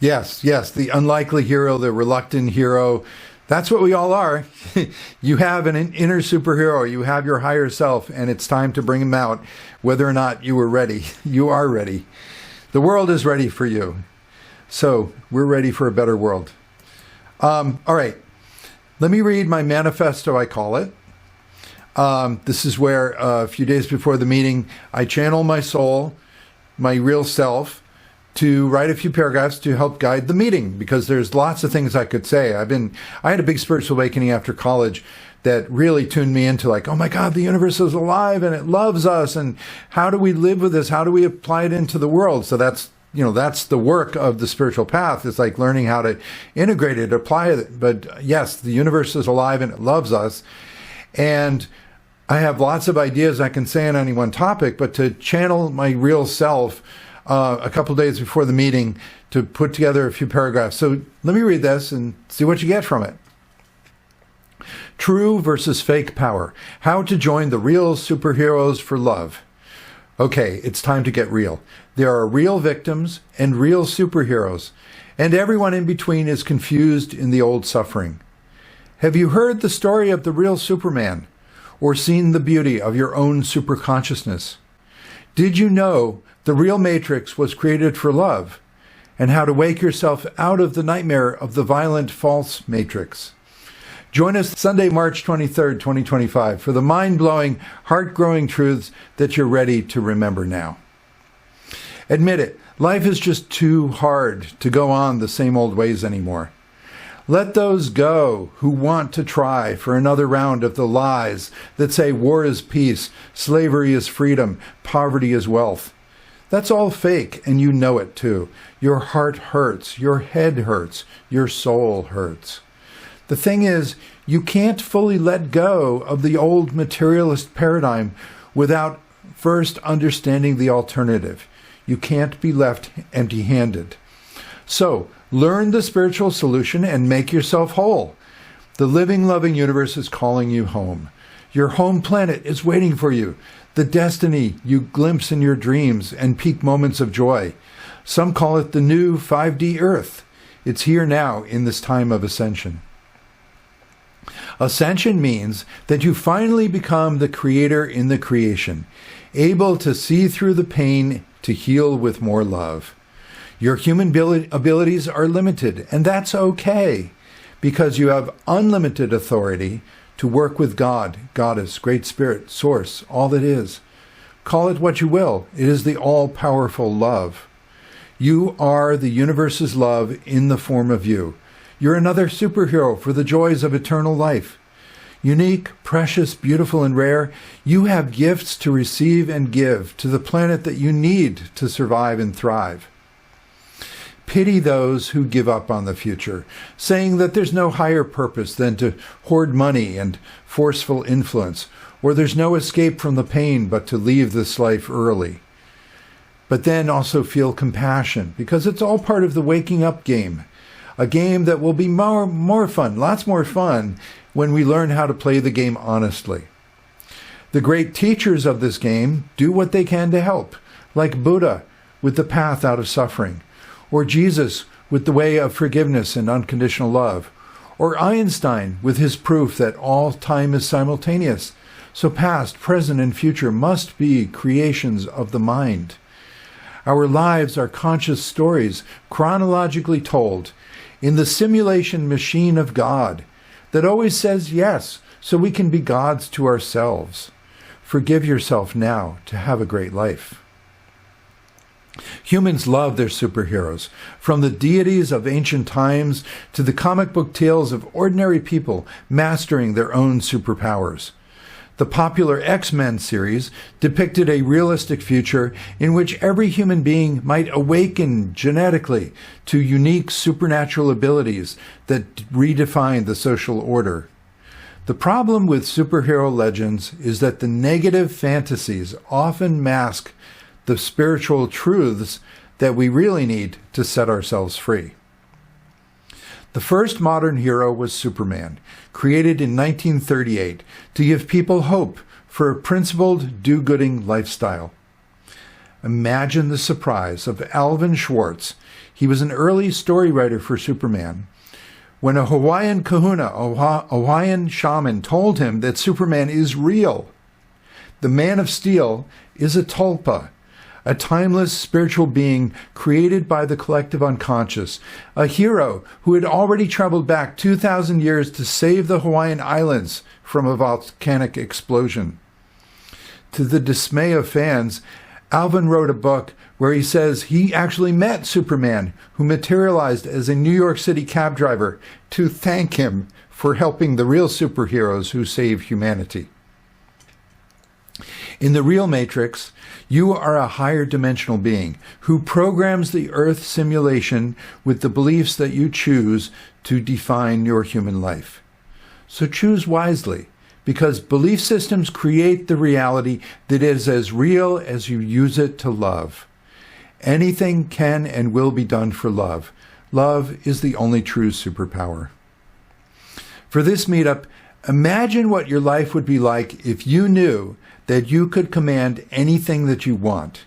Yes, yes, the unlikely hero, the reluctant hero. That's what we all are. You have an inner superhero. You have your higher self, and it's time to bring him out, whether or not you were ready. You are ready. The world is ready for you. So we're ready for a better world. All right. Let me read my manifesto, I call it. This is where a few days before the meeting, I channel my soul, my real self, to write a few paragraphs to help guide the meeting, because there's lots of things I could say. I had a big spiritual awakening after college that really tuned me into like, oh my God, the universe is alive and it loves us. And how do we live with this? How do we apply it into the world? So that's the work of the spiritual path. It's like learning how to integrate it, apply it. But yes, the universe is alive and it loves us. And I have lots of ideas I can say on any one topic, but to channel my real self, a couple days before the meeting, to put together a few paragraphs. So let me read this and see what you get from it. True versus fake power. How to join the real superheroes for love. Okay, it's time to get real. There are real victims and real superheroes, and everyone in between is confused in the old suffering. Have you heard the story of the real Superman, or seen the beauty of your own superconsciousness? Did you know the real matrix was created for love, and how to wake yourself out of the nightmare of the violent false matrix? Join us Sunday, March 23rd, 2025 for the mind-blowing, heart-growing truths that you're ready to remember now. Admit it, life is just too hard to go on the same old ways anymore. Let those go who want to try for another round of the lies that say war is peace, slavery is freedom, poverty is wealth. That's all fake, and you know it too. Your heart hurts, your head hurts, your soul hurts. The thing is, you can't fully let go of the old materialist paradigm without first understanding the alternative. You can't be left empty-handed. So, learn the spiritual solution and make yourself whole. The living, loving universe is calling you home. Your home planet is waiting for you. The destiny you glimpse in your dreams and peak moments of joy. Some call it the new 5D Earth. It's here now in this time of ascension. Ascension means that you finally become the creator in the creation, able to see through the pain to heal with more love. Your human abilities are limited, and that's okay, because you have unlimited authority to work with God, Goddess, Great Spirit, Source, all that is. Call it what you will. It is the all-powerful love. You are the universe's love in the form of you. You're another superhero for the joys of eternal life. Unique, precious, beautiful, and rare, you have gifts to receive and give to the planet that you need to survive and thrive. Pity those who give up on the future, saying that there's no higher purpose than to hoard money and forceful influence, or there's no escape from the pain but to leave this life early. But then also feel compassion, because it's all part of the waking up game, a game that will be more fun, lots more fun, when we learn how to play the game honestly. The great teachers of this game do what they can to help, like Buddha with the path out of suffering, or Jesus with the way of forgiveness and unconditional love, or Einstein with his proof that all time is simultaneous, so past, present, and future must be creations of the mind. Our lives are conscious stories, chronologically told, in the simulation machine of God, that always says yes, so we can be gods to ourselves. Forgive yourself now to have a great life. Humans love their superheroes, from the deities of ancient times to the comic book tales of ordinary people mastering their own superpowers. The popular X-Men series depicted a realistic future in which every human being might awaken genetically to unique supernatural abilities that redefine the social order. The problem with superhero legends is that the negative fantasies often mask the spiritual truths that we really need to set ourselves free. The first modern hero was Superman, created in 1938 to give people hope for a principled, do-gooding lifestyle. Imagine the surprise of Alvin Schwartz. He was an early story writer for Superman. When a Hawaiian kahuna, a Hawaiian shaman, told him that Superman is real. The Man of Steel is a tulpa, a timeless spiritual being created by the collective unconscious, a hero who had already traveled back 2,000 years to save the Hawaiian Islands from a volcanic explosion. To the dismay of fans, Alvin wrote a book where he says he actually met Superman, who materialized as a New York City cab driver to thank him for helping the real superheroes who save humanity. In the real Matrix, you are a higher dimensional being who programs the Earth simulation with the beliefs that you choose to define your human life. So choose wisely, because belief systems create the reality that is as real as you use it to love. Anything can and will be done for love. Love is the only true superpower. For this meetup, imagine what your life would be like if you knew that you could command anything that you want.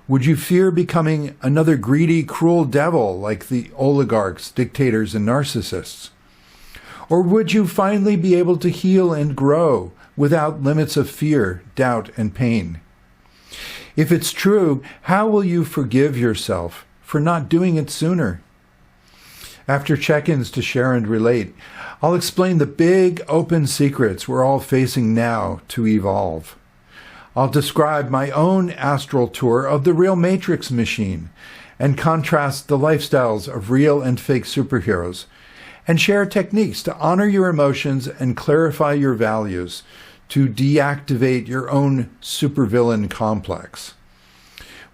Would you fear becoming another greedy, cruel devil like the oligarchs, dictators, and narcissists? Or would you finally be able to heal and grow without limits of fear, doubt, and pain? If it's true, how will you forgive yourself for not doing it sooner? After check-ins to share and relate, I'll explain the big open secrets we're all facing now to evolve. I'll describe my own astral tour of the real Matrix machine and contrast the lifestyles of real and fake superheroes, and share techniques to honor your emotions and clarify your values to deactivate your own supervillain complex.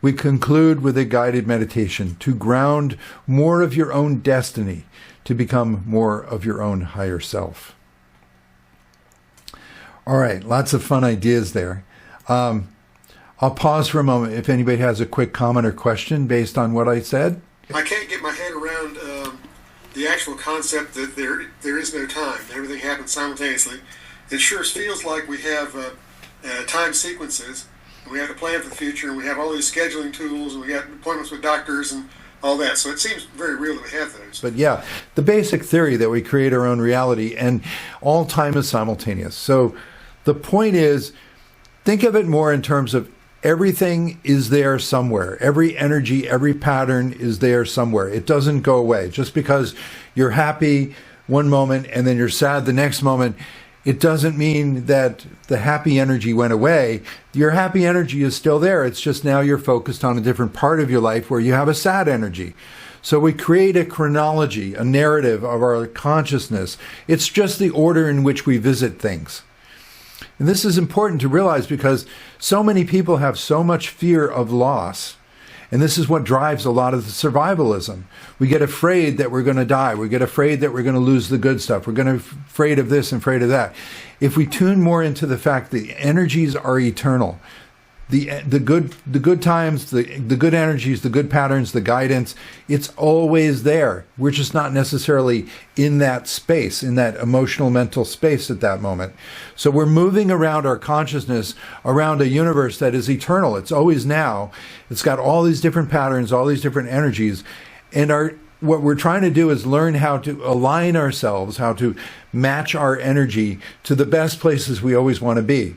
We conclude with a guided meditation to ground more of your own destiny, to become more of your own higher self. All right, lots of fun ideas there. I'll pause for a moment if anybody has a quick comment or question based on what I said. I can't get my head around the actual concept that there is no time. Everything happens simultaneously. It sure feels like we have time sequences. We have to plan for the future, and we have all these scheduling tools, and we got appointments with doctors and all that. So it seems very real that we have those. But yeah, the basic theory that we create our own reality, and all time is simultaneous. So the point is, think of it more in terms of everything is there somewhere. Every energy, every pattern is there somewhere. It doesn't go away. Just because you're happy one moment and then you're sad the next moment, it doesn't mean that the happy energy went away. Your happy energy is still there. It's just now you're focused on a different part of your life where you have a sad energy. So we create a chronology, a narrative of our consciousness. It's just the order in which we visit things. And this is important to realize because so many people have so much fear of loss. And this is what drives a lot of the survivalism. We get afraid that we're going to die. We get afraid that we're going to lose the good stuff. We're going to be afraid of this and afraid of that. If we tune more into the fact that the energies are eternal, the good times, the good energies, the good patterns, the guidance, it's always there. We're just not necessarily in that space, in that emotional, mental space at that moment. So we're moving around our consciousness, around a universe that is eternal. It's always now. It's got all these different patterns, all these different energies. And what we're trying to do is learn how to align ourselves, how to match our energy to the best places we always want to be.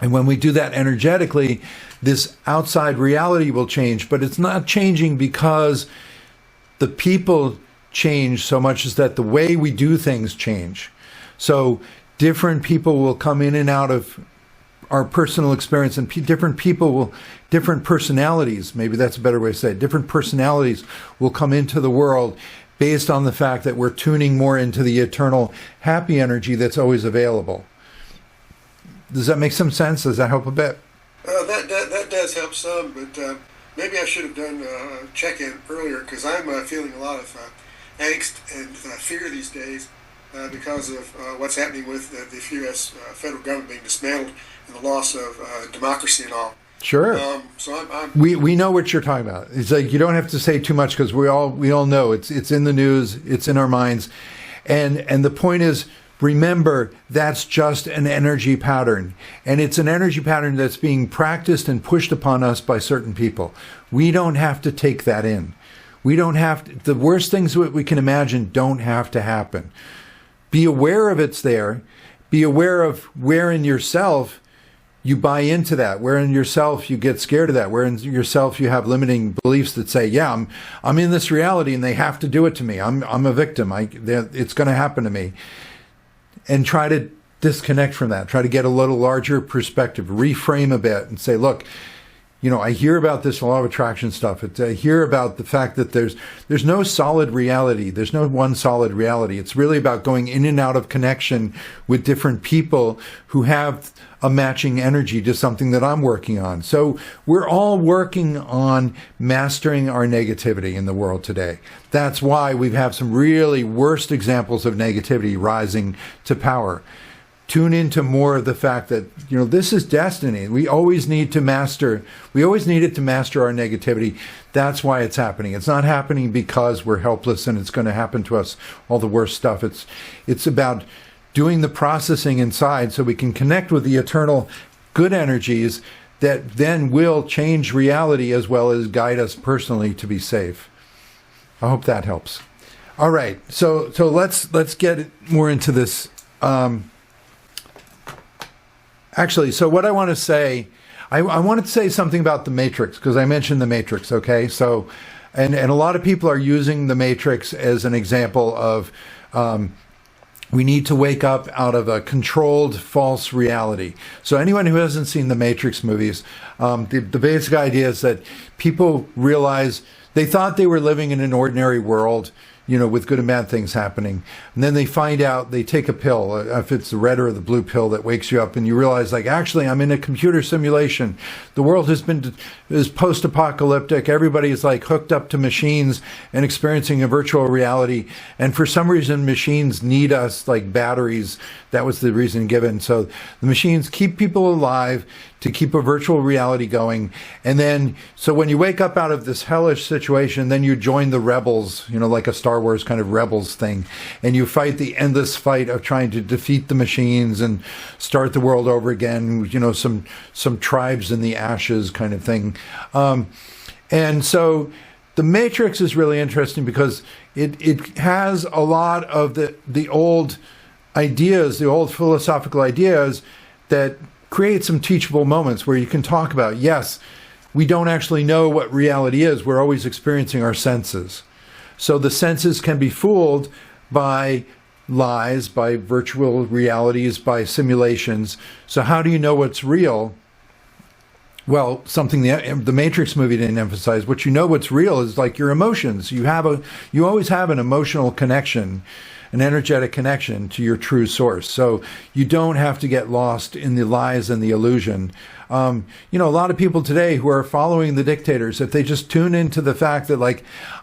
And when we do that energetically, this outside reality will change, but it's not changing because the people change so much as that the way we do things change. So different people will come in and out of our personal experience, and different people will, different personalities, maybe that's a better way to say it, different personalities will come into the world based on the fact that we're tuning more into the eternal happy energy that's always available. Does that make some sense? Does that help a bit? That does help some, but maybe I should have done a check-in earlier, because I'm feeling a lot of angst and fear these days because of what's happening with the U.S. Federal government being dismantled and the loss of democracy and all. Sure. So we know what you're talking about. It's like you don't have to say too much, because we all know it's in the news, it's in our minds, and the point is, remember, that's just an energy pattern, and it's an energy pattern that's being practiced and pushed upon us by certain people. We don't have to take that in. We don't have to, the worst things that we can imagine don't have to happen. Be aware of it's there. Be aware of where in yourself you buy into that, where in yourself you get scared of that, where in yourself you have limiting beliefs that say, yeah, I'm in this reality and they have to do it to me. I'm a victim. It's going to happen to me. And try to disconnect from that. Try to get a little larger perspective, reframe a bit and say, look, I hear about this law of attraction stuff. I hear about the fact that there's no solid reality. There's no one solid reality. It's really about going in and out of connection with different people who have a matching energy to something that I'm working on. So we're all working on mastering our negativity in the world today. That's why we have some really worst examples of negativity rising to power. Tune into more of the fact that, this is destiny. We always need it to master our negativity. That's why it's happening. It's not happening because we're helpless and it's going to happen to us, all the worst stuff. It's about doing the processing inside so we can connect with the eternal good energies that then will change reality as well as guide us personally to be safe. I hope that helps. All right, so let's get more into this. Actually, so what I want to say, I wanted to say something about the Matrix, because I mentioned the Matrix, okay? So, and a lot of people are using the Matrix as an example of we need to wake up out of a controlled false reality. So anyone who hasn't seen the Matrix movies, the basic idea is that people realize they thought they were living in an ordinary world, with good and bad things happening. And then they find out, they take a pill, if it's the red or the blue pill that wakes you up, and you realize, actually, I'm in a computer simulation. The world is post-apocalyptic. Everybody is hooked up to machines and experiencing a virtual reality. And for some reason, machines need us like batteries. That was the reason given. So the machines keep people alive to keep a virtual reality going. And then, so when you wake up out of this hellish situation, then you join the rebels, like a Star Wars kind of rebels thing. And you fight the endless fight of trying to defeat the machines and start the world over again, some tribes in the ashes kind of thing. And so the Matrix is really interesting because it has a lot of the old ideas, the old philosophical ideas that create some teachable moments where you can talk about, yes, we don't actually know what reality is. We're always experiencing our senses. So the senses can be fooled by lies, by virtual realities, by simulations. So how do you know what's real? Well, something the Matrix movie didn't emphasize. What what's real is your emotions. You always have an emotional connection, an energetic connection to your true source. So you don't have to get lost in the lies and the illusion. A lot of people today who are following the dictators, if they just tune into the fact that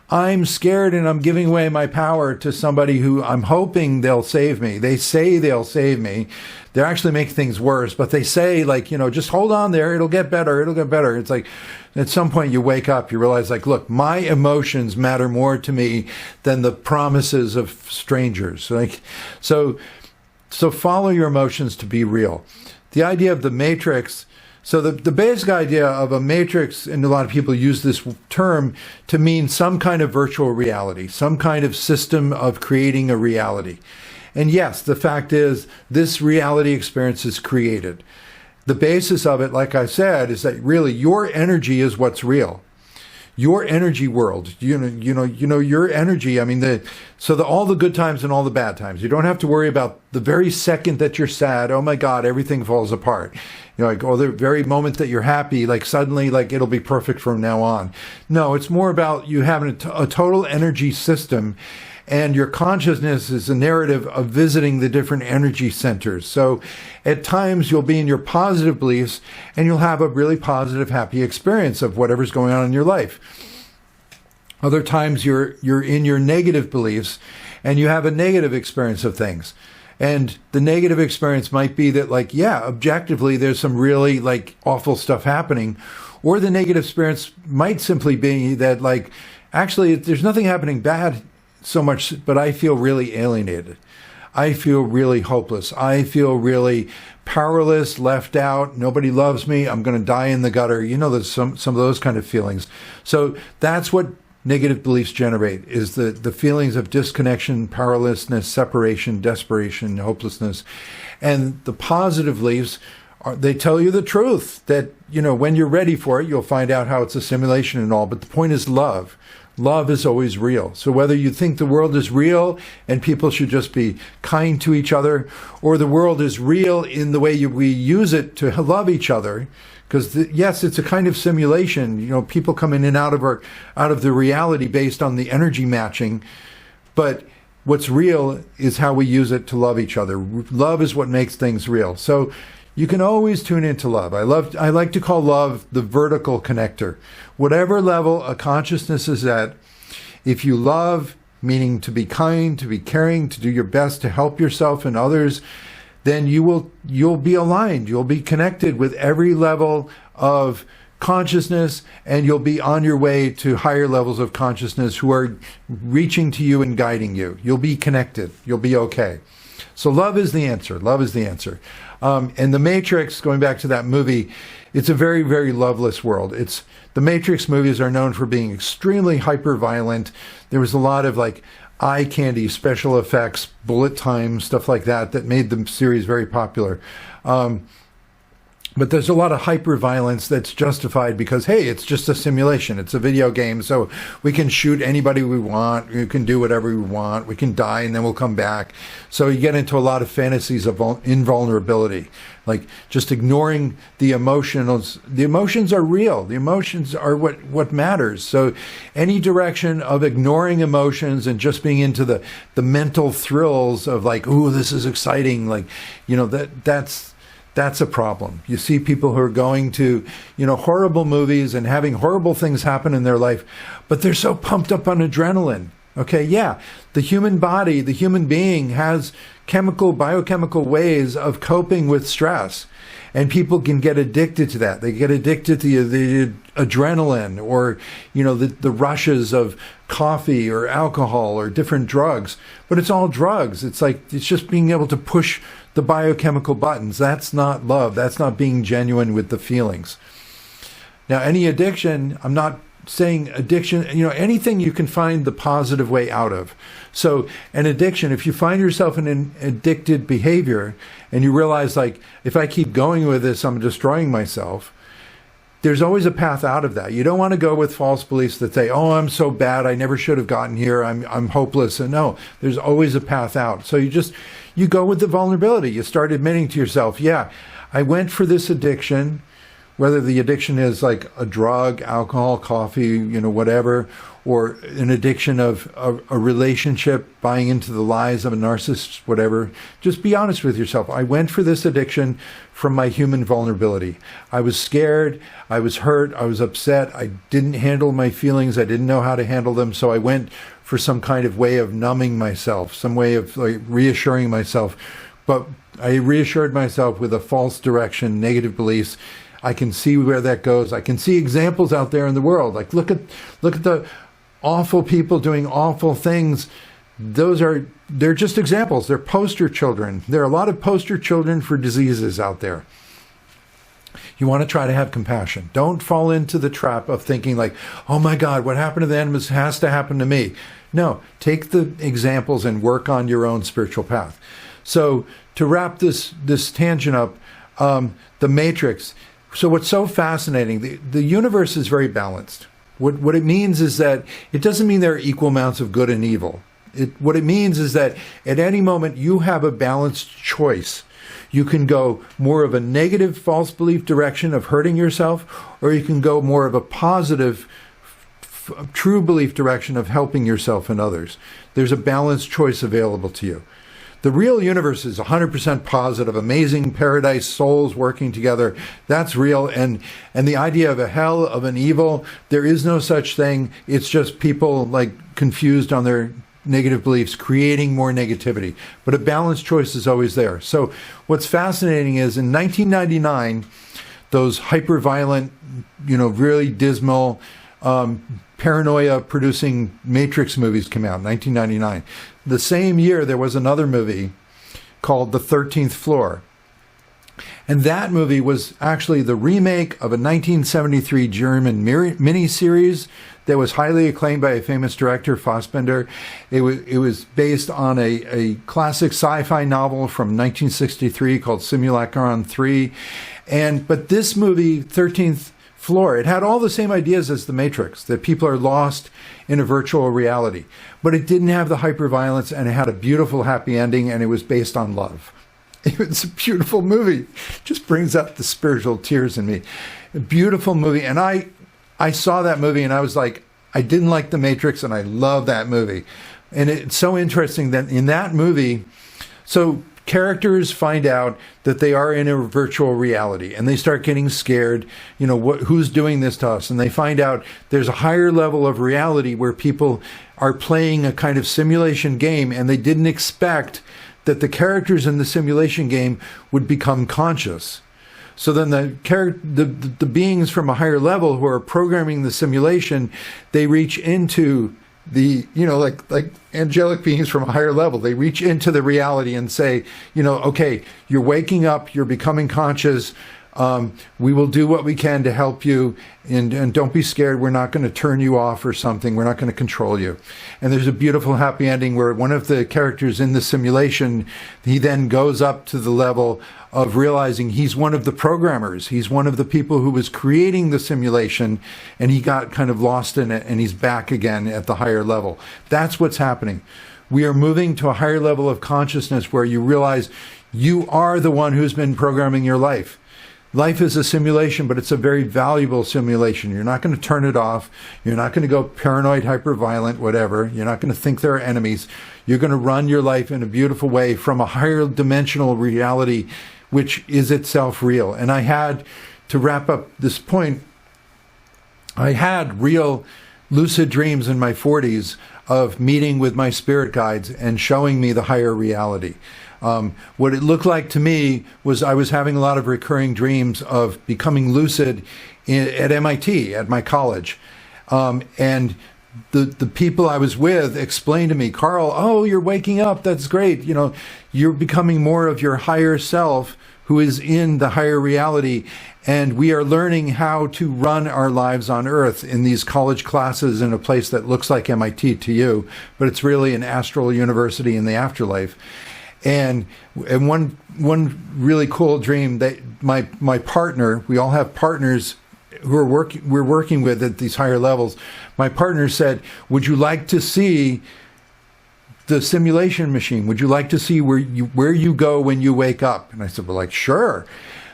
I'm scared and I'm giving away my power to somebody who I'm hoping they'll save me. They say they'll save me. They're actually making things worse, but they say just hold on there. It'll get better. It'll get better. It's at some point you wake up, you realize look, my emotions matter more to me than the promises of strangers. So follow your emotions to be real. The idea of the Matrix, so the basic idea of a matrix, and a lot of people use this term to mean some kind of virtual reality, some kind of system of creating a reality. And yes, the fact is this reality experience is created. The basis of it, like I said, is that really your energy is what's real. your energy world. Your energy. I mean, all the good times and all the bad times. You don't have to worry about the very second that you're sad. Oh my God, everything falls apart. Or the very moment that you're happy, like suddenly, like it'll be perfect from now on. No, it's more about you having a total energy system. And your consciousness is a narrative of visiting the different energy centers. So at times you'll be in your positive beliefs and you'll have a really positive, happy experience of whatever's going on in your life. Other times you're in your negative beliefs and you have a negative experience of things. And the negative experience might be that, like, yeah, objectively there's some really like awful stuff happening. Or the negative experience might simply be that, like, actually there's nothing happening bad so much, but I feel really alienated. I feel really hopeless. I feel really powerless, left out. Nobody loves me. I'm going to die in the gutter. There's some of those kind of feelings. So that's what negative beliefs generate, is the feelings of disconnection, powerlessness, separation, desperation, hopelessness. And the positive beliefs, they tell you the truth that, when you're ready for it, you'll find out how it's a simulation and all. But the point is love. Love is always real. So whether you think the world is real and people should just be kind to each other, or the world is real in the way we use it to love each other, because yes, it's a kind of simulation. People come in and out of the reality based on the energy matching, but what's real is how we use it to love each other. Love is what makes things real. So you can always tune into love. I like to call love the vertical connector. Whatever level a consciousness is at, if you love, meaning to be kind, to be caring, to do your best to help yourself and others, then you'll be aligned. You'll be connected with every level of consciousness, and you'll be on your way to higher levels of consciousness who are reaching to you and guiding you. You'll be connected. You'll be okay. So love is the answer. Love is the answer. And the Matrix, going back to that movie, it's a very, very loveless world. The Matrix movies are known for being extremely hyper-violent. There was a lot of like eye candy, special effects, bullet time, stuff like that made the series very popular. But there's a lot of hyper-violence that's justified because, hey, it's just a simulation. It's a video game, so we can shoot anybody we want. We can do whatever we want. We can die, and then we'll come back. So you get into a lot of fantasies of invulnerability, like just ignoring the emotions. The emotions are real. The emotions are what matters. So any direction of ignoring emotions and just being into the mental thrills of like, ooh, this is exciting, like, that's a problem. You see people who are going to, horrible movies and having horrible things happen in their life, but they're so pumped up on adrenaline. Okay, yeah, the human body, the human being has biochemical ways of coping with stress. And people can get addicted to that. They get addicted to the adrenaline or, the rushes of coffee or alcohol or different drugs. But it's all drugs. It's just being able to push the biochemical buttons. That's not love. That's not being genuine with the feelings. Now, any addiction, I'm not saying addiction, anything you can find the positive way out of. So an addiction, if you find yourself in an addicted behavior and you realize, like, if I keep going with this, I'm destroying myself, there's always a path out of that. You don't want to go with false beliefs that say, oh, I'm so bad, I never should have gotten here, I'm hopeless. And no, there's always a path out. So you go with the vulnerability. You start admitting to yourself, yeah, I went for this addiction, whether the addiction is like a drug, alcohol, coffee, whatever, or an addiction of a relationship, buying into the lies of a narcissist, whatever. Just be honest with yourself. I went for this addiction from my human vulnerability. I was scared, I was hurt, I was upset, I didn't handle my feelings, I didn't know how to handle them, so I went for some kind of way of numbing myself, some way of reassuring myself. But I reassured myself with a false direction, negative beliefs. I can see where that goes. I can see examples out there in the world. Like, look at the awful people doing awful things. They're just examples. They're poster children. There are a lot of poster children for diseases out there. You want to try to have compassion. Don't fall into the trap of thinking like, oh my God, what happened to the animals has to happen to me. No, take the examples and work on your own spiritual path. So to wrap this tangent up, the Matrix. So what's so fascinating, the universe is very balanced. What it means is that it doesn't mean there are equal amounts of good and evil. What it means is that at any moment you have a balanced choice. You can go more of a negative false belief direction of hurting yourself, or you can go more of a positive true belief direction of helping yourself and others. There's a balanced choice available to you. The real universe is 100% positive, amazing paradise, souls working together. That's real. And the idea of a hell, of an evil, there is no such thing. It's just people like confused on their negative beliefs, creating more negativity. But a balanced choice is always there. So what's fascinating is in 1999, those hyper-violent, really dismal, paranoia-producing Matrix movies came out in 1999. The same year, there was another movie called The 13th Floor. And that movie was actually the remake of a 1973 German miniseries that was highly acclaimed by a famous director, Fassbinder. It was based on a classic sci-fi novel from 1963 called Simulacron 3. But this movie, 13th Floor, it had all the same ideas as The Matrix, that people are lost in a virtual reality. But it didn't have the hyperviolence, and it had a beautiful happy ending, and it was based on love. It was a beautiful movie. It just brings up the spiritual tears in me. A beautiful movie. And I saw that movie and I was like, I didn't like The Matrix and I love that movie. And it's so interesting that in that movie, so characters find out that they are in a virtual reality and they start getting scared, who's doing this to us? And they find out there's a higher level of reality where people are playing a kind of simulation game and they didn't expect that the characters in the simulation game would become conscious. So then the beings from a higher level who are programming the simulation, they reach into the, like angelic beings from a higher level, they reach into the reality and say, okay, you're waking up, you're becoming conscious. We will do what we can to help you, and don't be scared. We're not going to turn you off or something. We're not going to control you. And there's a beautiful happy ending where one of the characters in the simulation, he then goes up to the level of realizing he's one of the programmers. He's one of the people who was creating the simulation, and he got kind of lost in it, and he's back again at the higher level. That's what's happening. We are moving to a higher level of consciousness where you realize you are the one who's been programming your life. Life is a simulation, but it's a very valuable simulation. You're not going to turn it off. You're not going to go paranoid, hyper-violent, whatever. You're not going to think there are enemies. You're going to run your life in a beautiful way from a higher dimensional reality, which is itself real. And I had, to wrap up this point, I had real lucid dreams in my 40s of meeting with my spirit guides and showing me the higher reality. What it looked like to me was I was having a lot of recurring dreams of becoming lucid at MIT, at my college. And the people I was with explained to me, Carl, oh, you're waking up. That's great. You're becoming more of your higher self who is in the higher reality. And we are learning how to run our lives on Earth in these college classes in a place that looks like MIT to you, but it's really an astral university in the afterlife. And one really cool dream that my partner, we all have partners who we're working with at these higher levels. My partner said, "Would you like to see the simulation machine? Would you like to see where you go when you wake up?" And I said, "Well, sure."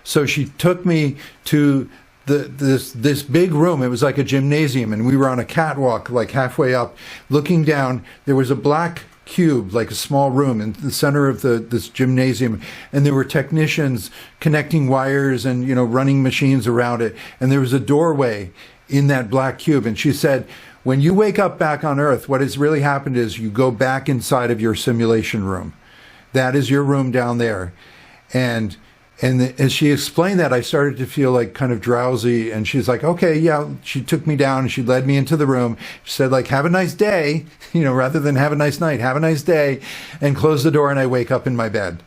So she took me to this big room. It was like a gymnasium, and we were on a catwalk, like halfway up, looking down. There was a black cube, like a small room in the center of this gymnasium, and there were technicians connecting wires and running machines around it, and there was a doorway in that black cube. And she said, when you wake up back on Earth, what has really happened is you go back inside of your simulation room. That is your room down there. And as she explained that, I started to feel like kind of drowsy. And she's like, okay, yeah. She took me down and she led me into the room. She said, have a nice day, rather than have a nice night, have a nice day, and close the door. And I wake up in my bed.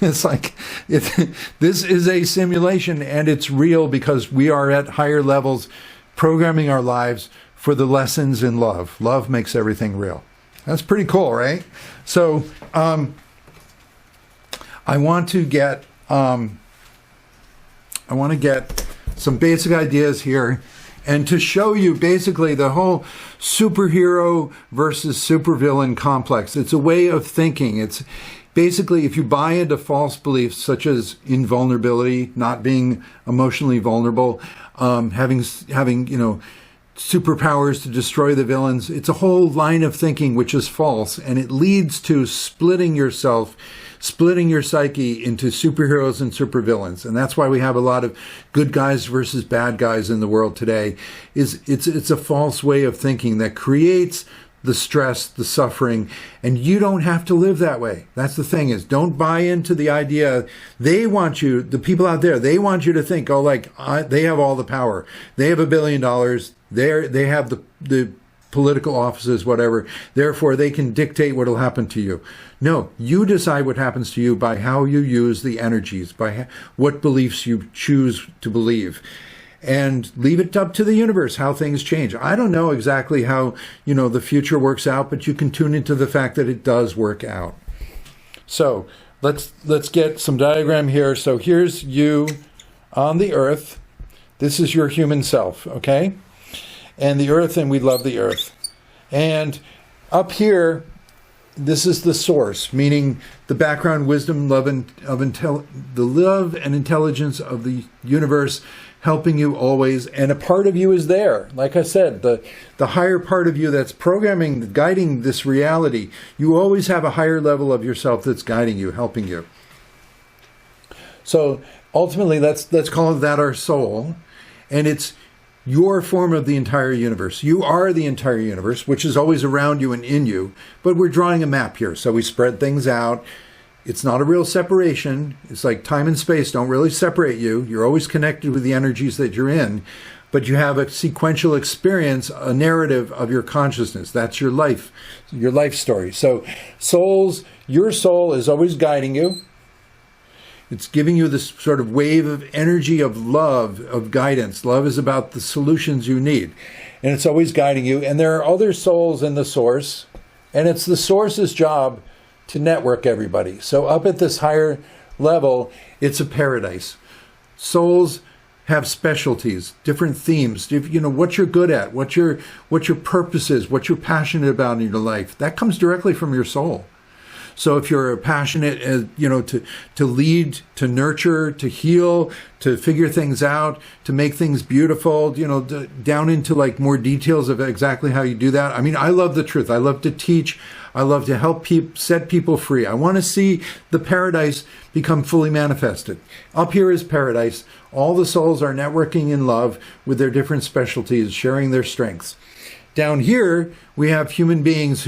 It's like, this is a simulation, and it's real because we are at higher levels programming our lives for the lessons in love. Love makes everything real. That's pretty cool, right? So I want to get some basic ideas here, and to show you basically the whole superhero versus supervillain complex. It's a way of thinking. It's basically, if you buy into false beliefs such as invulnerability, not being emotionally vulnerable, having superpowers to destroy the villains, it's a whole line of thinking which is false, and it leads to splitting yourself, splitting your psyche into superheroes and supervillains. And that's why we have a lot of good guys versus bad guys in the world today. It's a false way of thinking that creates the stress, the suffering, and you don't have to live that way. That's the thing, is don't buy into the idea. They want you, the people out there, they want you to think, they have all the power. They have $1 billion. They have the political offices, whatever. Therefore, they can dictate what will happen to you. No, you decide what happens to you by how you use the energies, by what beliefs you choose to believe. And leave it up to the universe how things change. I don't know exactly how, the future works out, but you can tune into the fact that it does work out. So let's get some diagram here. So here's you on the earth. This is your human self, okay? And the earth, and we love the earth. And up here, this is the source, meaning the background wisdom, the love and intelligence of the universe, helping you always, and a part of you is there. Like I said, the higher part of you that's programming, guiding this reality. You always have a higher level of yourself that's guiding you, helping you. So ultimately, let's call that our soul, and it's your form of the entire universe. You are the entire universe, which is always around you and in you, but we're drawing a map here, so we spread things out. It's not a real separation. It's like time and space don't really separate you. You're always connected with the energies that you're in, but you have a sequential experience, a narrative of your consciousness. That's your life story. So your soul is always guiding you. It's giving you this sort of wave of energy of love, of guidance. Love is about the solutions you need, and it's always guiding you. And there are other souls in the source, and it's the source's job to network everybody. So up at this higher level, it's a paradise. Souls have specialties, different themes. What you're good at, what your purpose is, what you're passionate about in your life. That comes directly from your soul. So if you're passionate, to lead, to nurture, to heal, to figure things out, to make things beautiful, down into like more details of exactly how you do that. I mean, I love the truth. I love to teach. I love to help set people free. I want to see the paradise become fully manifested. Up here is paradise. All the souls are networking in love with their different specialties, sharing their strengths. Down here, we have human beings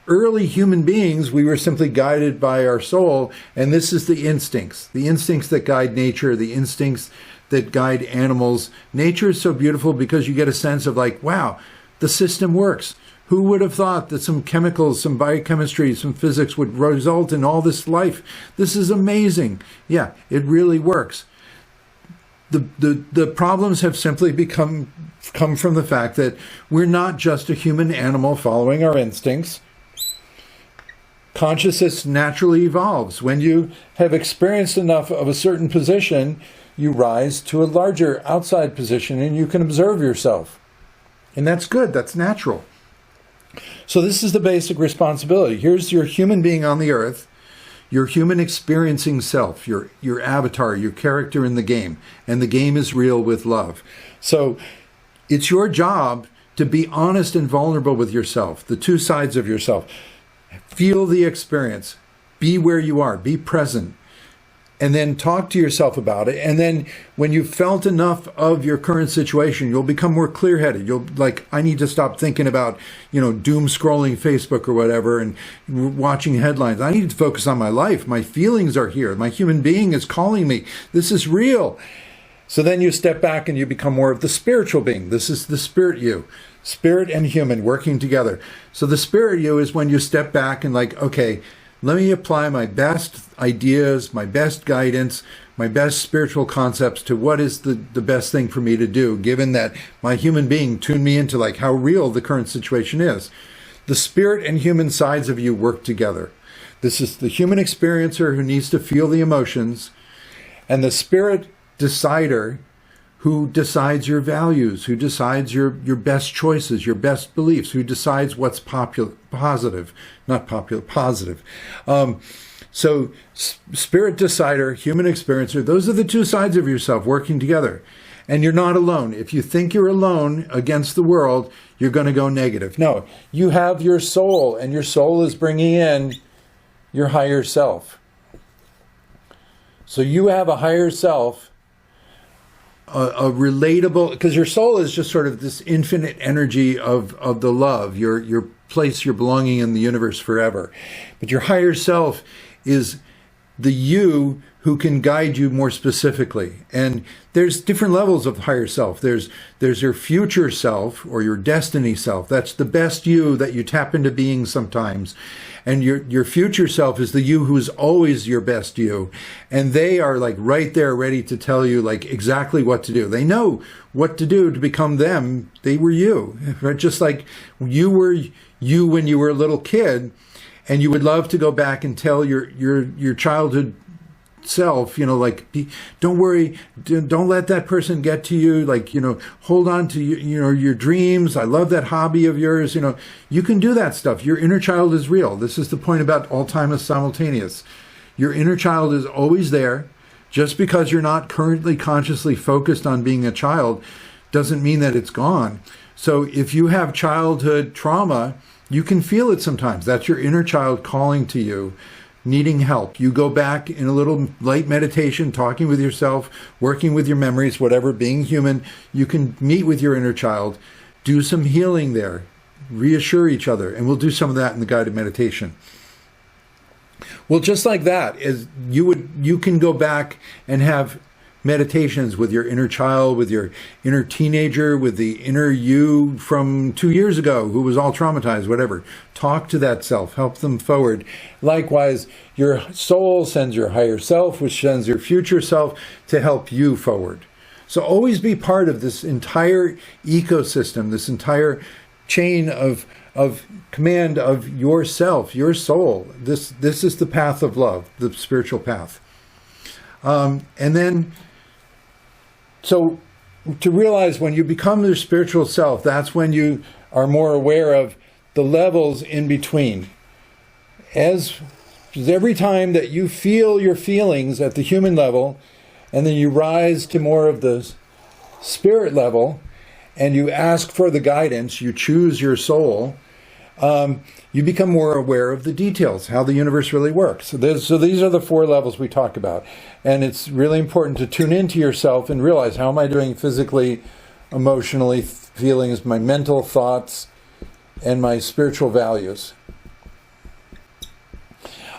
early human beings, we were simply guided by our soul, and this is the instincts that guide nature, the instincts that guide animals. Nature is so beautiful because you get a sense of like, wow, the system works. Who would have thought that some chemicals, some biochemistry, some physics would result in all this life? This is amazing. Yeah, it really works. The problems have simply come from the fact that we're not just a human animal following our instincts. Consciousness naturally evolves. When you have experienced enough of a certain position, you rise to a larger outside position and you can observe yourself. And that's good. That's natural. So this is the basic responsibility. Here's your human being on the earth, your human experiencing self, your avatar, your character in the game. And the game is real with love. So it's your job to be honest and vulnerable with yourself, the two sides of yourself. Feel the experience. Be where you are. Be present. And then talk to yourself about it. And then when you've felt enough of your current situation, you'll become more clear-headed. You'll I need to stop thinking about, doom scrolling Facebook or whatever and watching headlines. I need to focus on my life. My feelings are here. My human being is calling me. This is real. So then you step back and you become more of the spiritual being. This is the spirit you. Spirit and human working together. So the spirit you is when you step back and okay, let me apply my best ideas, my best guidance, my best spiritual concepts to what is the best thing for me to do, given that my human being tuned me into how real the current situation is. The spirit and human sides of you work together. This is the human experiencer who needs to feel the emotions, and the spirit decider who decides your values, who decides your best choices, your best beliefs, who decides what's positive, not popular, positive. So spirit decider, human experiencer, those are the two sides of yourself working together. And you're not alone. If you think you're alone against the world, you're going to go negative. No, you have your soul, and your soul is bringing in your higher self. So you have a higher self, a relatable, because your soul is just sort of this infinite energy of the love, your place, your belonging in the universe forever. But your higher self is the you who can guide you more specifically. And there's different levels of higher self. There's your future self or your destiny self. That's the best you that you tap into being sometimes. And your future self is the you who's always your best you. And they are like right there ready to tell you like exactly what to do. They know what to do to become them. They were you. Right? Just like you were you when you were a little kid, and you would love to go back and tell your childhood self, like, don't worry, don't let that person get to you, like, hold on to your dreams. I love that hobby of yours. You can do that stuff. Your inner child is real. This is the point about all time is simultaneous. Your inner child is always there. Just because you're not currently consciously focused on being a child doesn't mean that it's gone. So if you have childhood trauma, you can feel it sometimes. That's your inner child calling to you, needing help. You go back in a little light meditation, talking with yourself, working with your memories, whatever, being human. You can meet with your inner child, do some healing there, reassure each other. And we'll do some of that in the guided meditation. Well, just like that, is you can go back and have meditations with your inner child, with your inner teenager, with the inner you from 2 years ago who was all traumatized, whatever. Talk to that self, help them forward. Likewise, your soul sends your higher self, which sends your future self to help you forward. So always be part of this entire ecosystem, this entire chain of command of yourself, your soul. This is the path of love, the spiritual path. And then, so to realize when you become your spiritual self, that's when you are more aware of the levels in between. As every time that you feel your feelings at the human level, and then you rise to more of the spirit level, and you ask for the guidance, you choose your soul, you become more aware of the details, how the universe really works. So these are the 4 levels we talk about. And it's really important to tune into yourself and realize, how am I doing physically, emotionally, feelings, my mental thoughts, and my spiritual values.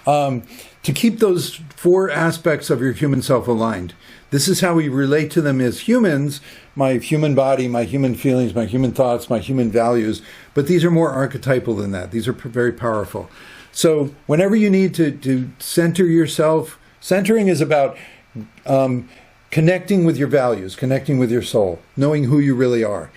To keep those 4 aspects of your human self aligned. This is how we relate to them as humans, my human body, my human feelings, my human thoughts, my human values. But these are more archetypal than that. These are very powerful. So whenever you need to center yourself, centering is about connecting with your values, connecting with your soul, knowing who you really are.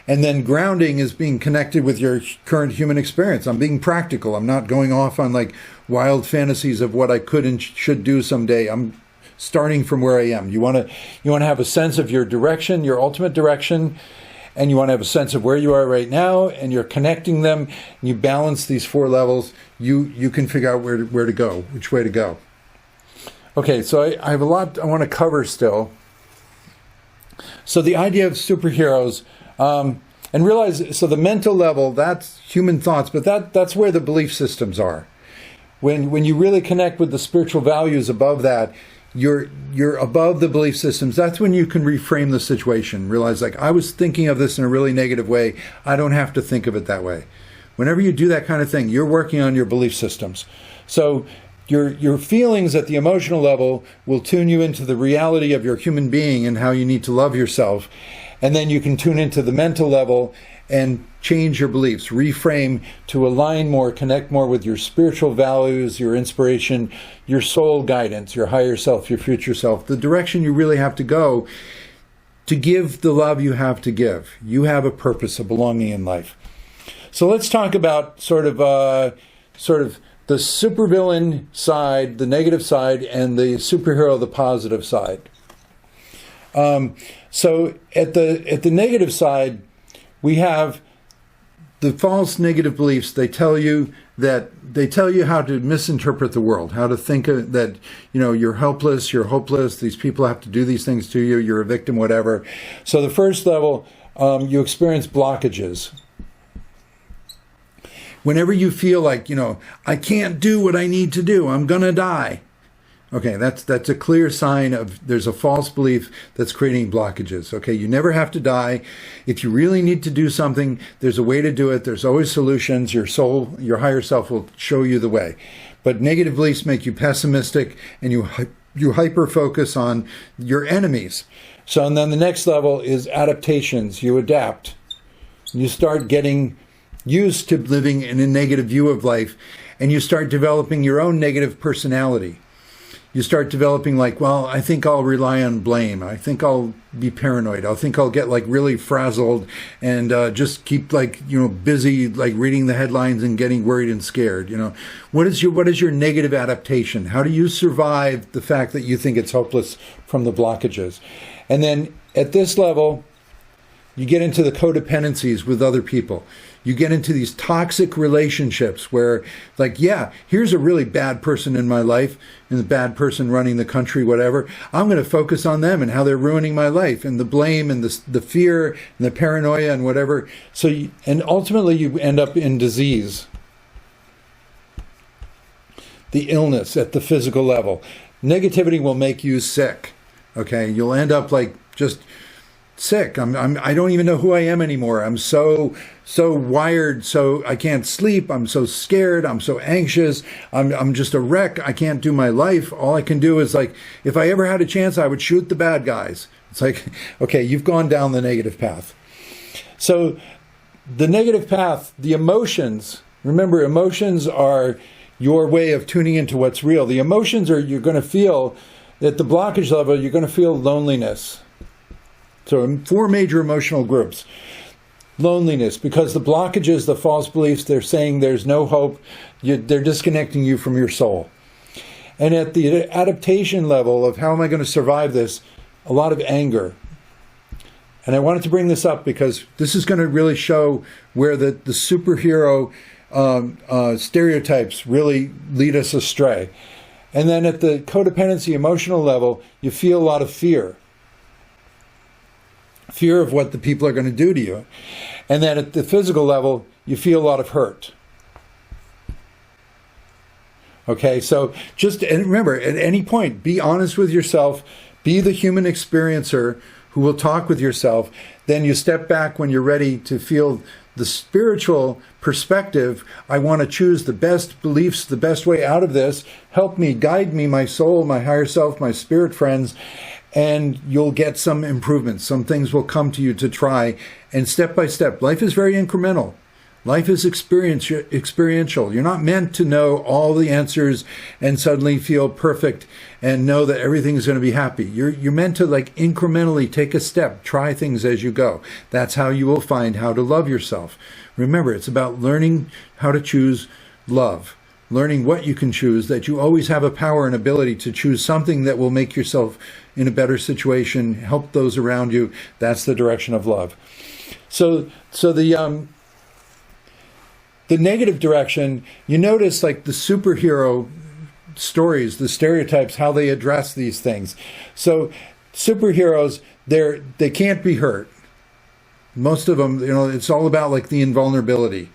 And then grounding is being connected with your current human experience. I'm being practical. I'm not going off on like wild fantasies of what I could and should do someday. I'm starting from where I am. You want to have a sense of your direction, your ultimate direction, and you want to have a sense of where you are right now, and you're connecting them, and you balance these 4 levels. You can figure out where to go, which way to go. Okay, so I have a lot I want to cover still. So the idea of superheroes, and realize, so the mental level, that's human thoughts, but that's where the belief systems are. When you really connect with the spiritual values above that, you're above the belief systems. That's when you can reframe the situation. Realize, like, I was thinking of this in a really negative way. I don't have to think of it that way. Whenever you do that kind of thing, you're working on your belief systems. So your feelings at the emotional level will tune you into the reality of your human being and how you need to love yourself. And then you can tune into the mental level and change your beliefs, reframe to align more, connect more with your spiritual values, your inspiration, your soul guidance, your higher self, your future self, the direction you really have to go to give the love you have to give. You have a purpose, a belonging in life. So let's talk about sort of the supervillain side, the negative side, and the superhero, the positive side. So at the negative side, we have the false negative beliefs. They tell you how to misinterpret the world, how to think that, you're helpless, you're hopeless, these people have to do these things to you, you're a victim, whatever. So the first level, you experience blockages. Whenever you feel like, I can't do what I need to do, I'm going to die. Okay, that's a clear sign of there's a false belief that's creating blockages. Okay, you never have to die. If you really need to do something, there's a way to do it. There's always solutions. Your soul, your higher self will show you the way. But negative beliefs make you pessimistic, and you hyper-focus on your enemies. So, and then the next level is adaptations. You adapt. You start getting used to living in a negative view of life, and you start developing your own negative personality. You start developing I think I'll rely on blame. I think I'll be paranoid. I think I'll get really frazzled and just keep busy reading the headlines and getting worried and scared. What is your negative adaptation? How do you survive the fact that you think it's hopeless from the blockages? And then at this level, you get into the codependencies with other people. You get into these toxic relationships where, here's a really bad person in my life, and the bad person running the country, whatever. I'm going to focus on them and how they're ruining my life, and the blame and the fear and the paranoia and whatever. And ultimately you end up in disease. The illness at the physical level. Negativity will make you sick. Okay, you'll end up just sick. I don't even know who I am anymore. I'm so wired, so I can't sleep. I'm so scared. I'm so anxious. I'm just a wreck. I can't do my life. All I can do is if I ever had a chance, I would shoot the bad guys. It's okay, you've gone down the negative path. So the negative path, the emotions, remember, emotions are your way of tuning into what's real. The emotions you're going to feel at the blockage level, you're going to feel loneliness. So 4 major emotional groups. Loneliness, because the blockages, the false beliefs, they're saying there's no hope. They're disconnecting you from your soul. And at the adaptation level of how am I going to survive this, a lot of anger. And I wanted to bring this up because this is going to really show where the superhero stereotypes really lead us astray. And then at the codependency emotional level, you feel a lot of fear. Fear of what the people are going to do to you. And then at the physical level, you feel a lot of hurt. Okay, so and remember, at any point, be honest with yourself, be the human experiencer who will talk with yourself. Then you step back when you're ready to feel the spiritual perspective. I want to choose the best beliefs, the best way out of this. Help me, guide me, my soul, my higher self, my spirit friends. And you'll get some improvements. Some things will come to you to try. And step by step, life is very incremental. Life is experiential. You're not meant to know all the answers and suddenly feel perfect and know that everything is going to be happy. You're meant to incrementally take a step, try things as you go. That's how you will find how to love yourself. Remember, it's about learning how to choose love. Learning what you can choose, that you always have a power and ability to choose something that will make yourself in a better situation, help those around you. That's the direction of love. So the negative direction, you notice the superhero stories, the stereotypes, how they address these things. So superheroes, they can't be hurt. Most of them, it's all about the invulnerability.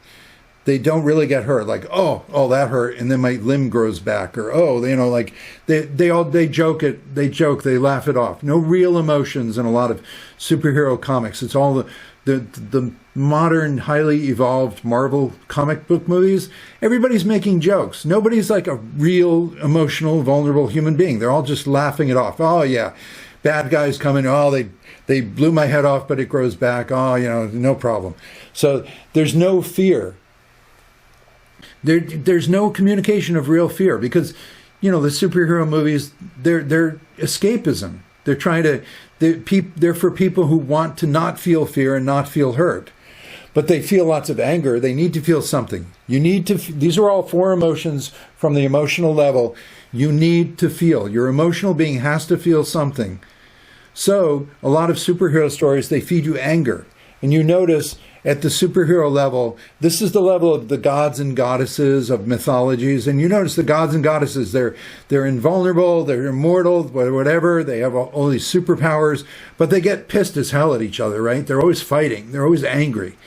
They don't really get hurt. Oh, that hurt, and then my limb grows back, or they joke it. They laugh it off. No real emotions in a lot of superhero comics. It's all the modern, highly evolved Marvel comic book movies. Everybody's making jokes. Nobody's a real emotional, vulnerable human being. They're all just laughing it off. Oh yeah, bad guys coming. Oh, they blew my head off, but it grows back. Oh, no problem. So there's no fear. There's no communication of real fear because, the superhero movies, they're escapism. They're for people who want to not feel fear and not feel hurt. But they feel lots of anger. They need to feel something. These are all 4 emotions from the emotional level. You need to feel. Your emotional being has to feel something. So a lot of superhero stories, they feed you anger. And you notice at the superhero level, this is the level of the gods and goddesses of mythologies. And you notice the gods and goddesses, they're invulnerable, they're immortal, whatever. They have all these superpowers, but they get pissed as hell at each other, right? They're always fighting. They're always angry.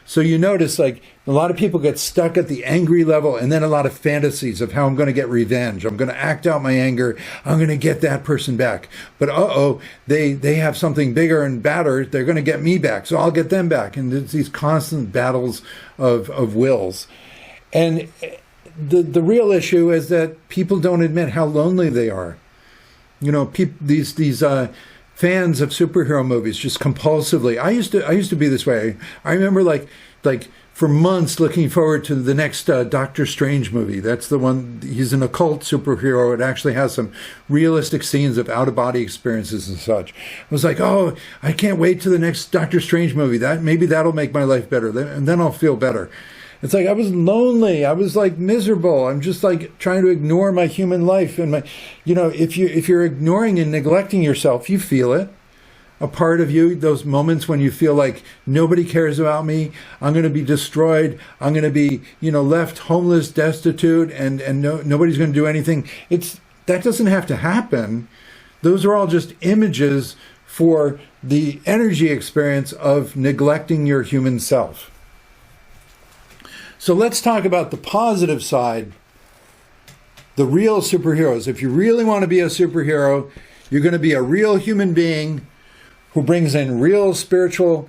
So you notice, like, a lot of people get stuck at the angry level, and then a lot of fantasies of how I'm going to get revenge. I'm going to act out my anger. I'm going to get that person back. But they have something bigger and badder. They're going to get me back, so I'll get them back. And there's these constant battles of wills. And the real issue is that people don't admit how lonely they are. You know, these fans of superhero movies just compulsively. I used to be this way. I remember like for months looking forward to the next Doctor Strange movie. That's the one. He's an occult superhero. It actually has some realistic scenes of out-of-body experiences and such. I was like, oh, I can't wait to the next Doctor Strange movie. Maybe that'll make my life better, and then I'll feel better. It's like I was lonely. I was like miserable. I'm just like trying to ignore my human life and if you're ignoring and neglecting yourself, you feel it. A part of you, those moments when you feel like nobody cares about me, I'm going to be destroyed, I'm going to be, left homeless, destitute, and nobody's going to do anything. That doesn't have to happen. Those are all just images for the energy experience of neglecting your human self. So let's talk about the positive side, the real superheroes. If you really want to be a superhero, you're going to be a real human being who brings in real spiritual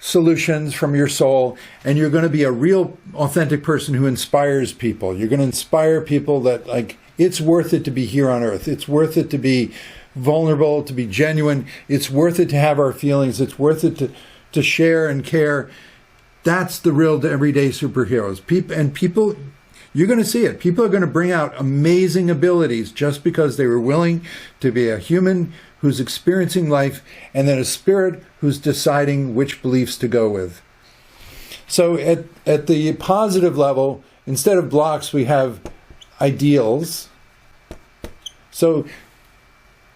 solutions from your soul, and you're going to be a real authentic person who inspires people. You're going to inspire people that, like, it's worth it to be here on earth. It's worth it to be vulnerable, to be genuine. It's worth it to have our feelings. It's worth it to share and care. That's the real everyday superheroes. People, you're going to see it. People are going to bring out amazing abilities just because they were willing to be a human who's experiencing life, and then a spirit who's deciding which beliefs to go with. So at the positive level, instead of blocks, we have ideals. So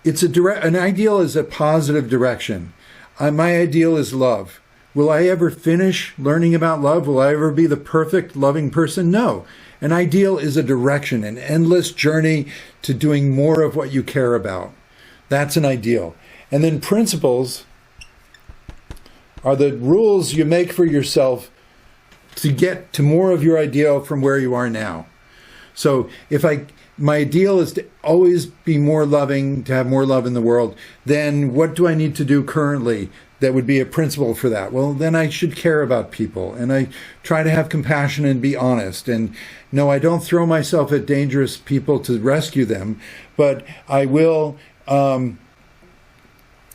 an ideal is a positive direction. My ideal is love. Will I ever finish learning about love? Will I ever be the perfect loving person? No. An ideal is a direction, an endless journey to doing more of what you care about. That's an ideal. And then principles are the rules you make for yourself to get to more of your ideal from where you are now. So my ideal is to always be more loving, to have more love in the world, then what do I need to do currently that would be a principle for that? Well, then I should care about people, and I try to have compassion and be honest. And no, I don't throw myself at dangerous people to rescue them, but I will...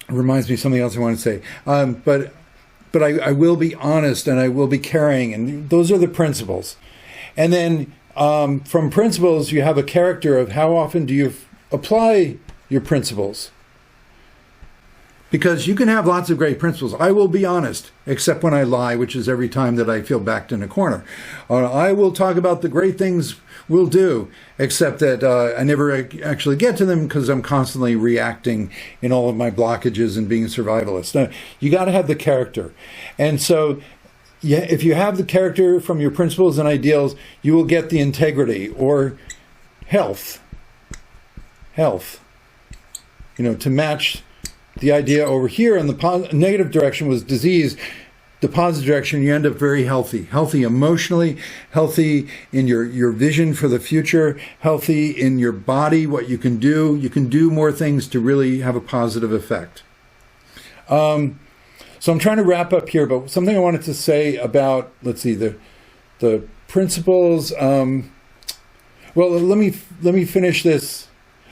reminds me of something else I want to say. But I will be honest, and I will be caring, and those are the principles. And then from principles, you have a character of how often do you apply your principles. Because you can have lots of great principles. I will be honest, except when I lie, which is every time that I feel backed in a corner. I will talk about the great things we'll do, except that I never actually get to them because I'm constantly reacting in all of my blockages and being a survivalist. Now, you got to have the character. And so if you have the character from your principles and ideals, you will get the integrity or health. To match the idea over here in the negative direction was disease. The positive direction, you end up very healthy emotionally, healthy in your vision for the future, healthy in your body, what you can do. You can do more things to really have a positive effect. So I'm trying to wrap up here, but something I wanted to say about, let's see, the principles. Well, let me finish this.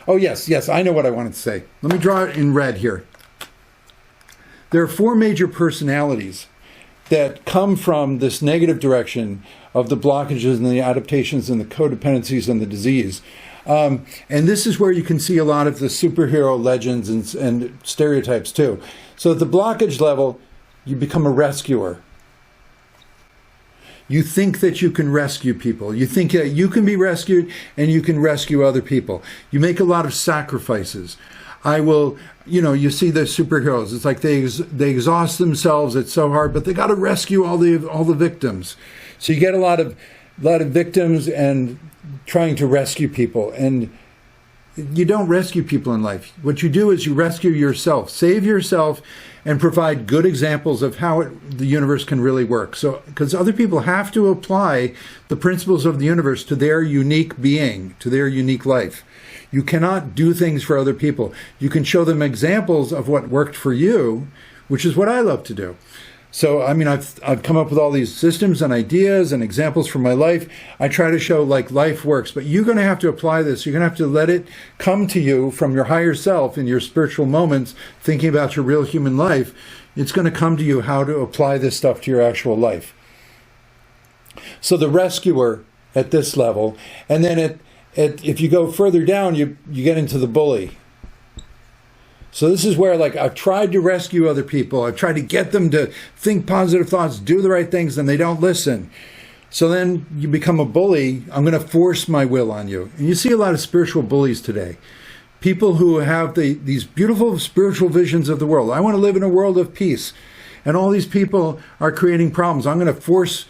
Oh, yes, I know what I wanted to say. Let me draw it in red here. There are 4 major personalities that come from this negative direction of the blockages and the adaptations and the codependencies and the disease. And this is where you can see a lot of the superhero legends and stereotypes too. So at the blockage level, you become a rescuer. You think that you can rescue people. You think that you can be rescued and you can rescue other people. You make a lot of sacrifices. I will, you see the superheroes. It's like they exhaust themselves. It's so hard, but they got to rescue all the victims. So you get a lot of victims and trying to rescue people. And you don't rescue people in life. What you do is you rescue yourself, save yourself, and provide good examples of how the universe can really work. So, because other people have to apply the principles of the universe to their unique being, to their unique life. You cannot do things for other people. You can show them examples of what worked for you, which is what I love to do. So, I mean, I've come up with all these systems and ideas and examples from my life. I try to show like life works, but you're going to have to apply this. You're going to have to let it come to you from your higher self in your spiritual moments, thinking about your real human life. It's going to come to you how to apply this stuff to your actual life. So the rescuer at this level, and then if you go further down, you get into the bully. So this is where, like, I've tried to rescue other people. I've tried to get them to think positive thoughts, do the right things, and they don't listen. So then you become a bully. I'm going to force my will on you. And you see a lot of spiritual bullies today. People who have these beautiful spiritual visions of the world. I want to live in a world of peace. And all these people are creating problems. I'm going to force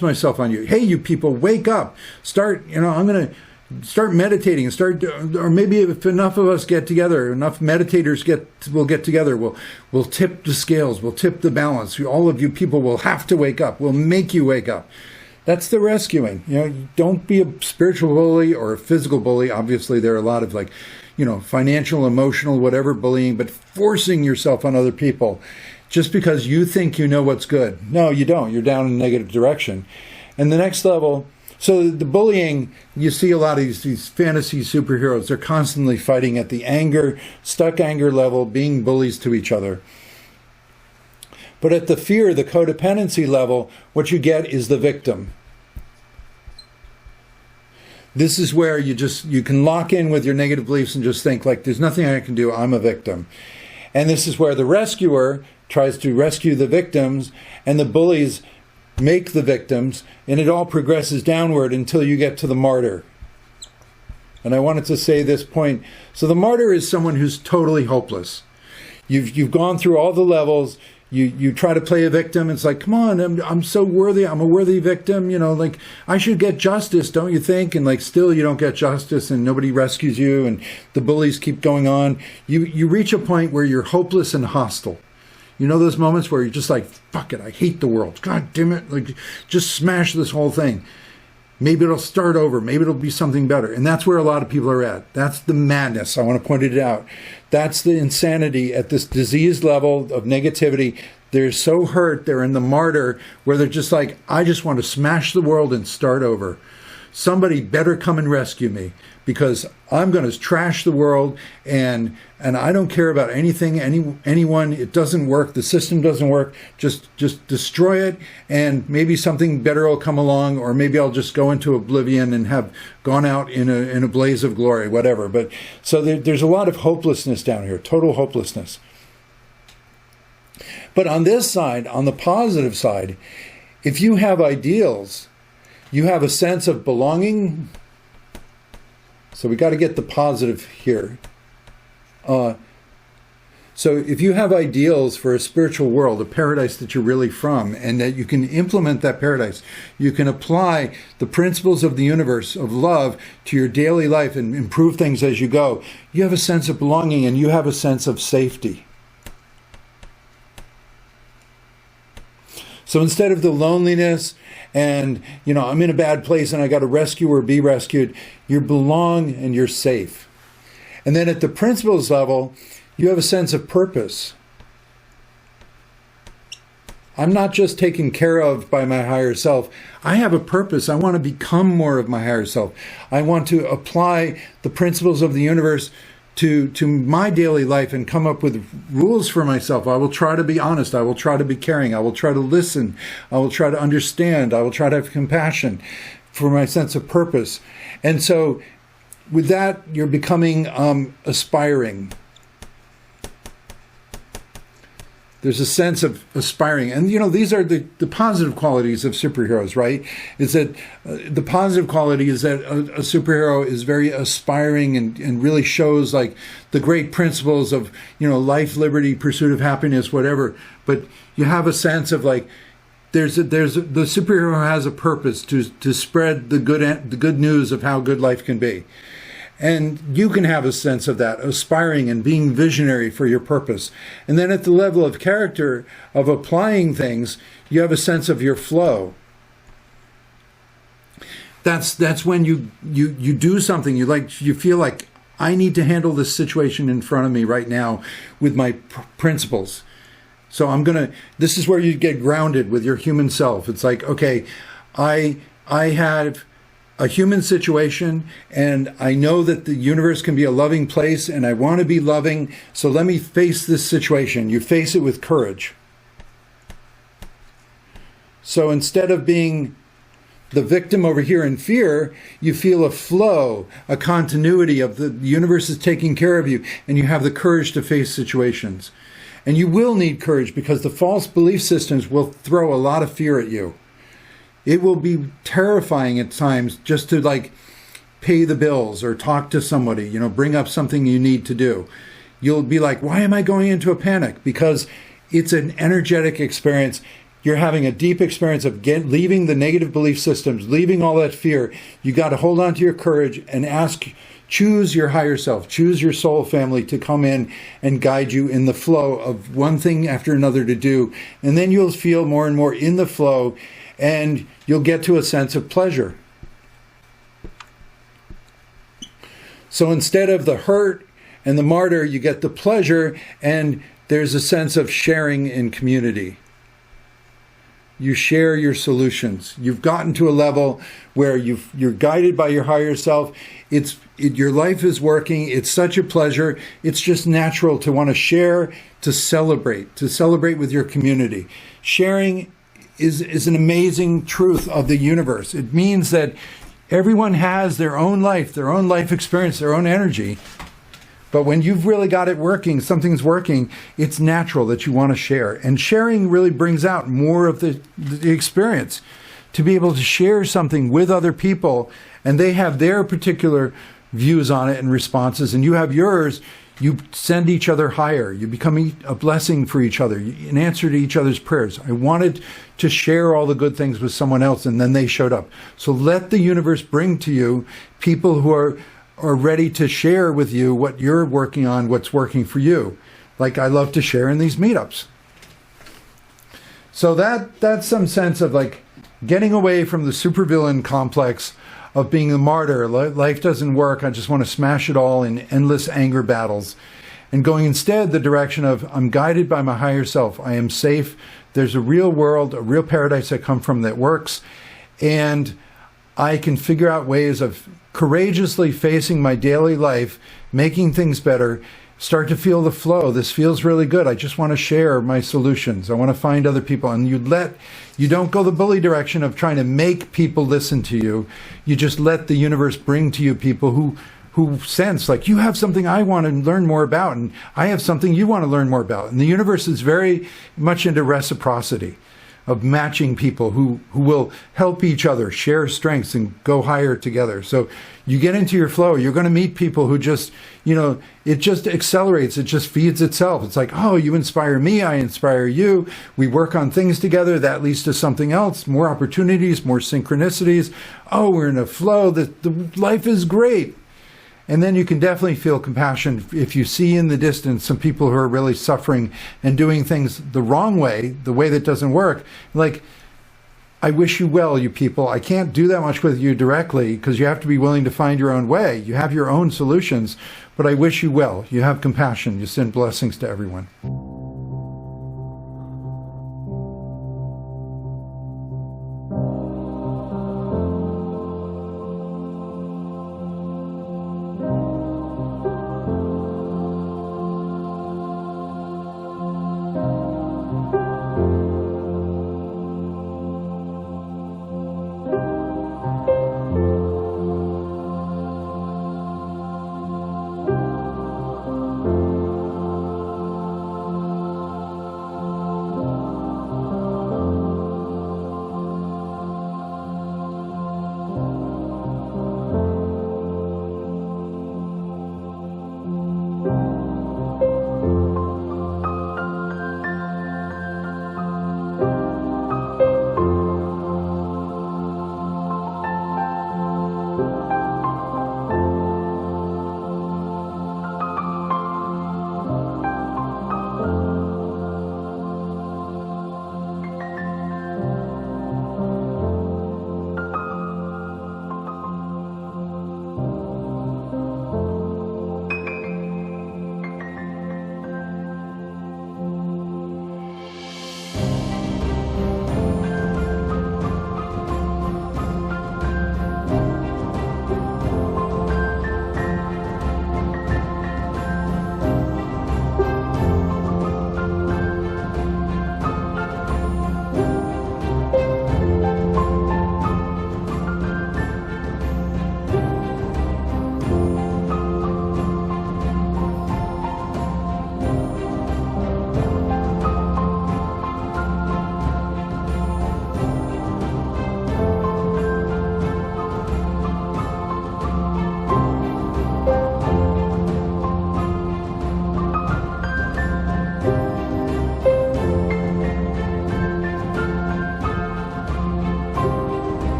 myself on you. Hey, you people, wake up. I'm going to start meditating and or maybe if enough of us get together, enough meditators will get together, we'll tip the scales, we'll tip the balance. All of you people will have to wake up. We'll make you wake up. That's the rescuing. Don't be a spiritual bully or a physical bully. Obviously, there are a lot of financial, emotional, whatever bullying, but forcing yourself on other people just because you think you know what's good. No, you don't. You're down in a negative direction. And the next level. So the bullying, you see a lot of these fantasy superheroes. They're constantly fighting at the stuck anger level, being bullies to each other. But at the fear, the codependency level, what you get is the victim. This is where you can lock in with your negative beliefs and just think, like, there's nothing I can do, I'm a victim. And this is where the rescuer tries to rescue the victims, and the bullies make the victims, and it all progresses downward until you get to the martyr. And I wanted to say this point. So the martyr is someone who's totally hopeless. You've gone through all the levels. You try to play a victim. It's like, come on, I'm so worthy. I'm a worthy victim. I should get justice, don't you think? And still you don't get justice, and nobody rescues you, and the bullies keep going on. You reach a point where you're hopeless and hostile. You know those moments where you're just like, fuck it, I hate the world. God damn it, just smash this whole thing. Maybe it'll start over. Maybe it'll be something better. And that's where a lot of people are at. That's the madness. I want to point it out. That's the insanity at this disease level of negativity. They're so hurt. They're in the martyr where they're just like, I just want to smash the world and start over. Somebody better come and rescue me, because I'm going to trash the world, and I don't care about anything, anyone. It doesn't work. The system doesn't work. Just destroy it, and maybe something better will come along, or maybe I'll just go into oblivion and have gone out in a blaze of glory, whatever. But so there's a lot of hopelessness down here, total hopelessness. But on this side, on the positive side, if you have ideals, you have a sense of belonging. So we got to get the positive here. So if you have ideals for a spiritual world, a paradise that you're really from, and that you can implement that paradise, you can apply the principles of the universe of love to your daily life and improve things as you go, you have a sense of belonging, and you have a sense of safety. So instead of the loneliness and, I'm in a bad place and I got to rescue or be rescued, you belong and you're safe. And then at the principles level, you have a sense of purpose. I'm not just taken care of by my higher self. I have a purpose. I want to become more of my higher self. I want to apply the principles of the universe to my daily life and come up with rules for myself. I will try to be honest. I will try to be caring. I will try to listen. I will try to understand. I will try to have compassion for my sense of purpose. And so with that, you're becoming aspiring. There's a sense of aspiring. And, these are the positive qualities of superheroes, right? Is that the positive quality is that a superhero is very aspiring and really shows like the great principles of, life, liberty, pursuit of happiness, whatever. But you have a sense of like, the superhero has a purpose to spread the good news of how good life can be. And you can have a sense of that, aspiring and being visionary for your purpose. And then at the level of character, of applying things, you have a sense of your flow. That's when you do something, you feel like, I need to handle this situation in front of me right now with my principles. So this is where you get grounded with your human self. It's like, okay, I have a human situation, and I know that the universe can be a loving place, and I want to be loving, so let me face this situation. You face it with courage. So instead of being the victim over here in fear, you feel a flow, a continuity of the universe is taking care of you, and you have the courage to face situations. And you will need courage because the false belief systems will throw a lot of fear at you. It will be terrifying at times just to like pay the bills or talk to somebody, bring up something you need to do. You'll be like, why am I going into a panic? Because it's an energetic experience. You're having a deep experience of leaving the negative belief systems, leaving all that fear. You got to hold on to your courage and choose your higher self, choose your soul family to come in and guide you in the flow of one thing after another to do. And then you'll feel more and more in the flow, and you'll get to a sense of pleasure. So instead of the hurt and the martyr, you get the pleasure, and there's a sense of sharing in community. You share your solutions. You've gotten to a level where you're guided by your higher self. Your life is working. It's such a pleasure. It's just natural to want to share, to celebrate with your community. Sharing is an amazing truth of the universe. It means that everyone has their own life experience, their own energy. But when you've really got it working, something's working, it's natural that you want to share. And sharing really brings out more of the experience. To be able to share something with other people, and they have their particular views on it and responses, and you have yours, you send each other higher. You become a blessing for each other, an answer to each other's prayers. I wanted to share all the good things with someone else, and then they showed up. So let the universe bring to you people who are ready to share with you what you're working on, what's working for you. Like I love to share in these meetups. So that's some sense of like getting away from the supervillain complex of being the martyr. Life doesn't work. I just want to smash it all in endless anger battles. And going instead the direction of I'm guided by my higher self. I am safe. There's a real world, a real paradise I come from that works. And I can figure out ways of courageously facing my daily life, making things better, start to feel the flow. This feels really good. I just want to share my solutions. I want to find other people. And you don't go the bully direction of trying to make people listen to you. You just let the universe bring to you people who sense like you have something I want to learn more about, and I have something you want to learn more about. And the universe is very much into reciprocity, of matching people who will help each other, share strengths, and go higher together. So you get into your flow, you're going to meet people who just, it just accelerates, it just feeds itself. It's like, oh, you inspire me, I inspire you. We work on things together, that leads to something else, more opportunities, more synchronicities. Oh, we're in a flow, the life is great. And then you can definitely feel compassion if you see in the distance some people who are really suffering and doing things the wrong way, the way that doesn't work. Like, I wish you well, you people. I can't do that much with you directly because you have to be willing to find your own way. You have your own solutions, but I wish you well. You have compassion. You send blessings to everyone.